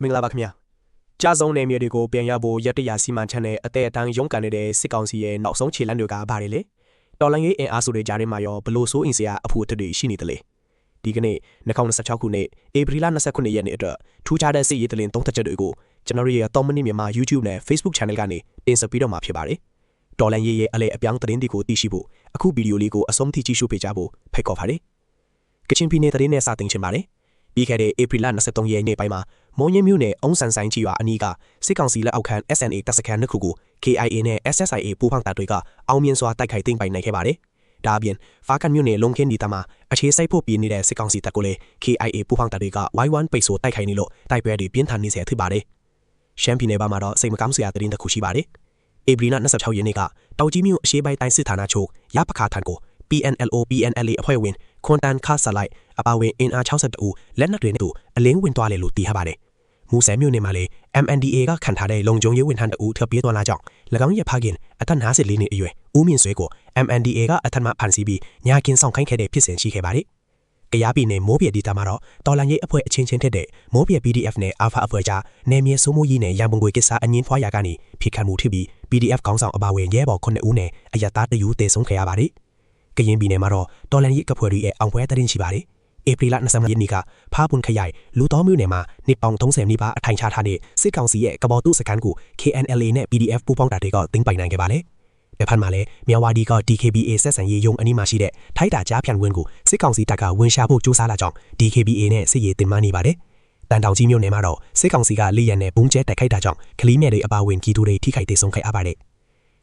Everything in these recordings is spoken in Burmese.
မင်္ဂလာပါခင်ဗျာကြားဆုံးနေမြေတွေကိုပြန်ရဖို့ရတရစီမံချက်နဲ့အသေးအတန်းရုန်းကန်နေတဲ့စစ်ကောင်စီရဲ့နောက်ဆုံးခြေလှမ်းတွေကဘာတွေလဲတော်လိုင်းရေးအင်အားစုတွေကြားထဲမှာရောဘလို့ဆိုးအင်စရာအဖို့အထက်တွေရှိနေတယ်လေဒီကနေ့2026ခုနှစ်ဧပြီလ29ရက်နေ့အတွက်ထူးခြားတဲ့စစ်ရေးတလင်သုံးသက်ချက်တွေကိုကျွန်တော်ရဲ့တောင်းမနစ်မြန်မာ YouTube နဲ့ Facebook Channel ကနေတင်ဆက်ပြီးတော့မှာဖြစ်ပါတယ်တော်လိုင်းရေးရဲ့အလဲအပြောင်းသတင်းတွေကိုသိရှိဖို့အခုဗီဒီယိုလေးကိုအဆုံးထိကြည့်ရှုပေးကြဖို့ဖိတ်ခေါ်ပါတယ်ကချင်ပြည်နယ်သတင်းနဲ့စတင်ချင်ပါတယ်ပြီးခဲ့တဲ့ဧပြီလ23ရက်နေ့ပိုင်းမှာမုံရင်းမြို့နယ်အုံးဆန်ဆိုင်ကြီးရွာအနီးကစစ်ကောင်စီလက်အောက်ခံ SNA တပ်စခန်းနှစ်ခုကို KIA နဲ့ SSIA ပူးပေါင်းတပ်တွေကအောင်မြင်စွာတိုက်ခိုက်သိမ်းပိုက်နိုင်ခဲ့ပါတယ်။ဒါအပြင်ဖားကန်မြို့နယ်လုံခင်းဒီတမှာအခြေစိုက်ဖို့ပြည်နေတဲ့စစ်ကောင်စီတပ်ကိုလည်း KIA ပူးပေါင်းတပ်တွေက Y1 ပိတ်ဆို့တိုက်ခိုက်နေလို့တိုက်ပွဲတွေပြင်းထန်နေဆဲဖြစ်ပါတယ်။ရှမ်းပြည်နယ်မှာတော့စိတ်မကောင်းစရာသတင်းတစ်ခုရှိပါတယ်။ဧပြီလ26ရက်နေ့ကတောင်ကြီးမြို့အရှေ့ပိုင်းတိုင်းစစ်ဌာနချုပ်ရပခါထံကို PNLA အဖွဲ့ဝင်ခွန်တန်ခါဆလိုက်အပါဝင်အင်အား62ဦးလက်နက်တွေနဲ့အလင်းဝင်သွားတယ်လို့သိရပါတယ်။မူဆယ်မြို့နယ်မှာလည်း MNDA ကခံထားတဲ့လုံခြုံရေးဝန်ထမ်းတဦးထပ်ပြေးသွားလာကြောင်း၎င်းရဲ့ဖခင်အသက်54နှစ်အရွယ်ဦးမြင့်ဆွေကို MNDA ကအထက်မှဖန်ဆီးပြီးညာကင်းဆောင်ခိုင်းခဲ့တဲ့ဖြစ်စဉ်ရှိခဲ့ပါတယ်။ကယားပြည်နယ်မိုးပြဲဒေသမှာတော့တော်လန်ရေးအဖွဲ့အချင်းချင်းထက်တဲ့မိုးပြဲ PDF နဲ့ Alpha အဖွဲ့ကြားနယ်မြေစိုးမိုးရေးနဲ့ရန်ပုံငွေကိစ္စအငင်းဖွာရာကနေဖိခတ်မှုဖြစ်ပြီး PDF ခေါင်းဆောင်အပါဝင်ရဲဘော်9ဦးနဲ့အရသားတယူတေဆုံးခဲ့ရပါတယ်။ကရင်ပြည်နယ်မှာတော့တော်လန်ရေးကဖွဲ့ရဲ့အောင်ပွဲသတင်းရှိပါတယ်။ဧပြီလ20ရက်နေ့ကဖားပွန်ခရိုင်လူတော်မြို့နယ်မှာနှစ်ပေါင်30နီးပါးအထိုင်ချထားတဲ့စစ်ကောင်စီရဲ့ကဘော်တုစကန်ကို KNLA နဲ့ PDF ပူးပေါင်းတပ်တွေကသိမ်းပိုက်နိုင်ခဲ့ပါတယ်။ဖက်မှာလည်းမြောက်ဝါဒီက DKBA ဆက်ဆံရေးယုံအနီးမှာရှိတဲ့ထိုက်တာကြားဖြန့်ဝင်းကိုစစ်ကောင်စီတပ်ကဝင်ရှာဖို့ကြိုးစားလာကြောင်း DKBA နဲ့စစ်ရေးတင်မှနေပါတယ်။တန်တောင်ကြီးမြို့နယ်မှာတော့စစ်ကောင်စီကလေယာဉ်နဲ့ဘုံကျဲတိုက်ခိုက်တာကြောင့်ကလေးမြဲတွေအပါဝင်ကြီးသူတွေထိခိုက်ဒေဆုံးခဲ့ရပါတယ်။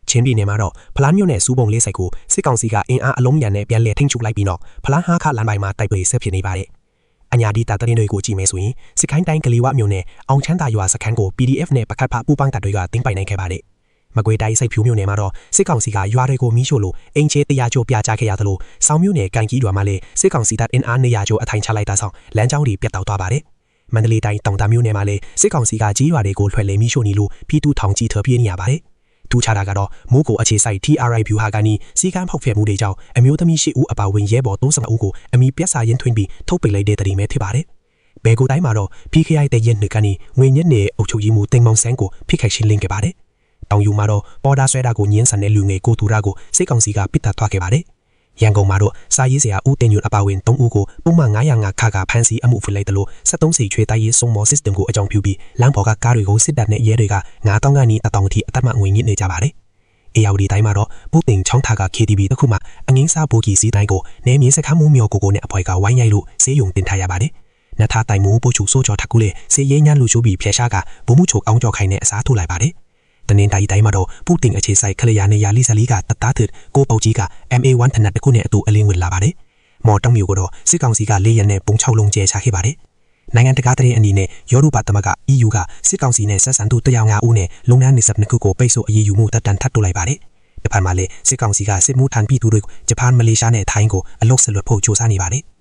ချင်းပြည်နယ်မှာတော့ဖလားမြို့နယ်စူးပုံလေးဆိုင်ကိုစစ်ကောင်စီကအင်အားအလုံးရံနဲ့ပြန်လည်ထိန်းချုပ်လိုက်ပြီးတော့ဖလားဟာခလမ်းပိုင်းမှာတိုက်ပွဲဆက်ဖြစ်နေပါတယ်။အညာဒီတာတရင်တွေကိုကြည့်မယ်ဆိုရင်စစ်ကိုင်းတိုင်းကလေးဝမြို့နယ်အောင်ချမ်းသာရွာစခန်းကို PDF နဲ့ပကတ်ဖပူးပေါင်းတပ်တွေကတင်ပိုင်နိုင်ခဲ့ပါတယ်။မကွေးတိုင်းစိတ်ဖြူမြို့နယ်မှာတော့စစ်ကောင်စီကရွာတွေကိုမီးရှို့လို့အင်ချေတရားကျိုးပြချခဲ့ရသလိုစောင်းမြို့နယ်ကန်ကြီးရွာမှာလည်းစစ်ကောင်စီတပ်အင်အား200ကျော်အထိုင်ချလိုက်တာဆောင်လမ်းကြောင်းတွေပြတ်တောက်သွားပါတယ်။မန္တလေးတိုင်းတောင်တာမြို့နယ်မှာလည်းစစ်ကောင်စီကကြီးရွာတွေကိုလွှဲလဲမီးရှို့နေလို့ပြည်သူထောင်ကြီးထပြေးနေရပါတယ်။ထူးခြားတာကတော့မိုးကိုအခြေစိုက် TRI ဗျူဟာကနေစီကန်းဖောက်ဖျက်မှုတွေကြောင့်အမျိုးသမီး8ဦးအပါဝင်ရဲဘော်35ဦးကိုအမိပြက်စာရင်းထွင်းပြီးထုတ်ပိတ်လိုက်တဲ့တရီမဲဖြစ်ပါတယ်။ဘဲကိုတိုင်းမှာတော့ PKI တဲ့ရက်နှစ်ကနေငွေညက်နယ်အုပ်ချုပ်ရေးမှူးတင်မောင်ဆန်းကိုဖိခိုက်ရှင်းလင်းခဲ့ပါတယ်။တောင်ယူမှာတော့ပေါ်ဒါဆွဲတာကိုညင်းဆန်တဲ့လူငယ်ကိုသူရကိုစစ်ကောင်စီကပစ်တက်သွားခဲ့ပါတယ်။ရန်ကုန်မှာတော့စာရေးဆရာဦးတင်ညွန့်အပါဝင်3ဦးကိုပုံမှန်905ခါကဖမ်းဆီးအမှုဖွင့်လိုက်တယ်လို့73စီချွေတိုက်ရေးစုံမော် system ကိုအကြောင်းပြုပြီးလမ်းပေါ်ကကားတွေကိုစစ်တပ်နဲ့ရဲတွေက9000ကနေ1000အထိအသက်မှငွေညစ်နေကြပါတယ်။အေယာဝတီတိုင်းမှာတော့ပုတ်တင်ချောင်းထာက KTV တခုမှအငင်းစားဘူကြီးစီးတိုင်းကိုနေမြေစခန်းမှုမျိုးကိုနဲ့အဖွဲ့ကဝိုင်းရိုက်လို့စေးယုံတင်ထားရပါတယ်။နထာတိုင်မိုးပို့ချူစိုးကျော်ထကူလေစေးရဲညံလူချိုးပြီးဖျက်ရှားကဘုံမှုချိုအောင်ကျော်ခိုင်နဲ့အစားထိုးလိုက်ပါတယ်။တနင်္သာရီတိုင်းမှာတော့ပုတ်တင်အခြေစိုက်ခလရနေရလီဆလီကတတ်တားတဲ့ကိုပေါကြီးက MA1 ထနတ်တခုနဲ့အတူအလင်းဝင်လာပါတယ်။မော်တောင်မျိုးကတော့စစ်ကောင်စီကလေရင်နဲ့ပုံ6လုံးကျဲချခဲ့ပါတယ်။နိုင်ငံတကာတရင်အနေနဲ့ယောရုပါသမက EU ကစစ်ကောင်စီနဲ့ဆက်ဆံသူ105ဦးနဲ့လုံနှန်းနေစပ်နှစ်ခုကိုပိတ်ဆို့အရေးယူမှုတပ်တန်ထပ်တိုးလိုက်ပါတယ်။တဖန်မှာလည်းစစ်ကောင်စီကစစ်မှုထမ်းပြည်သူတွေကိုဂျပန်မလေးရှားနဲ့ထိုင်းကိုအလုတ်ဆလွတ်ဖို့ကြိုးစားနေပါတယ်။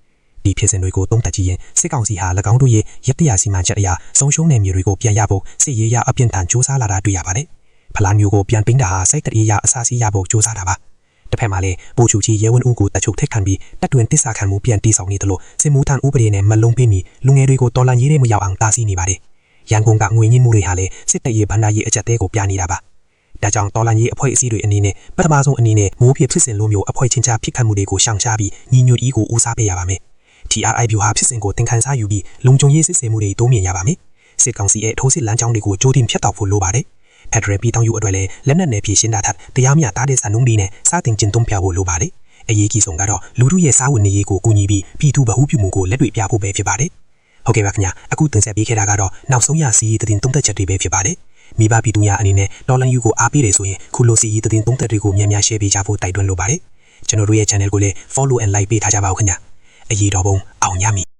ဒီဖြစ်စဉ်တွေကိုသုံးသပ်ကြည့်ရင်စစ်ကောင်စီဟာ၎င်းတို့ရဲ့ရတရစီမံချက်အရာဆုံးရှုံးတဲ့မြေတွေကိုပြန်ရဖို့စစ်ရေးရအပြင်းထန်ကြိုးစားလာတာတွေ့ရပါတယ်။ဖလားမျိုးကိုပြန်ပင်းတာဟာစိတ်တရေရအစားစီးရဖို့ကြိုးစားတာပါ။တစ်ဖက်မှာလည်းပိုချူချီရဲဝန်ဦးကိုတချုပ်ထက်ခံပြီးတပ်တွင်တစ္ဆာခံမှုပြန်တီးဆောင်နေတယ်လို့စစ်မှုထမ်းဥပဒေနဲ့မလုံးပေးမီလူငယ်တွေကိုတော်လန်ရေးတွေမရောက်အောင်တားဆီးနေပါတယ်။ရန်ကုန်ကငွေညှိမှုတွေဟာလည်းစစ်တပ်ရေးဗန္ဒာရေးအကြက်တဲကိုပြနေတာပါ။ဒါကြောင့်တော်လန်ရေးအဖွဲ့အစည်းတွေအနေနဲ့ပထမဆုံးအနေနဲ့မိုးဖြစ်ဖြစ်စဉ်လိုမျိုးအဖွဲ့ချင်းချဖိခတ်မှုတွေကိုရှောင်ရှားပြီးညီညွတ်ýကိုဦးစားပေးရပါမယ်။ TRI ဗျူဟာဖြစ်စဉ်ကိုသင်ခန်းစာယူပြီးလုံခြုံရေးစစ်ဆေးမှုတွေတိုးမြင့်ရပါမယ်။စစ်ကောင်စီရဲ့ထိုးစစ်လမ်းကြောင်းတွေကိုကြိုတင်ဖျက်တောက်ဖို့လိုပါတယ်။ဖက်ဒရယ်ပြည်ထောင်စုအတွက်လည်းလက်နက်နယ်ပြည်ရှင်းတာထက်တရားမျှသားတဲ့စံနှုန်းတွေနဲ့စတင်ကျင့်သုံးပြဖို့လိုပါတယ်။အရေးကြီးဆုံးကတော့လူထုရဲ့စားဝတ်နေရေးကိုကူညီပြီးပြည်သူ့ဗဟုပြုမှုကိုလက်တွေ့ပြဖို့ပဲဖြစ်ပါတယ်။ဟုတ်ကဲ့ပါခင်ဗျာအခုတင်ဆက်ပေးခဲ့တာကတော့နောက်ဆုံးရစီးရီးသတင်းသုံးသက်ချက်တွေပဲဖြစ်ပါတယ်။မိဘပြည်သူများအနေနဲ့တော်လန်ယူကိုအားပေးတယ်ဆိုရင်ခုလိုစီးရီးသတင်းသုံးသက်တွေကိုများများ share ပေးကြဖို့တိုက်တွန်းလိုပါတယ်။ကျွန်တော်တို့ရဲ့ channel ကိုလည်း follow and like ပေးထားကြပါဦးခင်ဗျာ။အရေးတော်ပုံအောင်ရမည်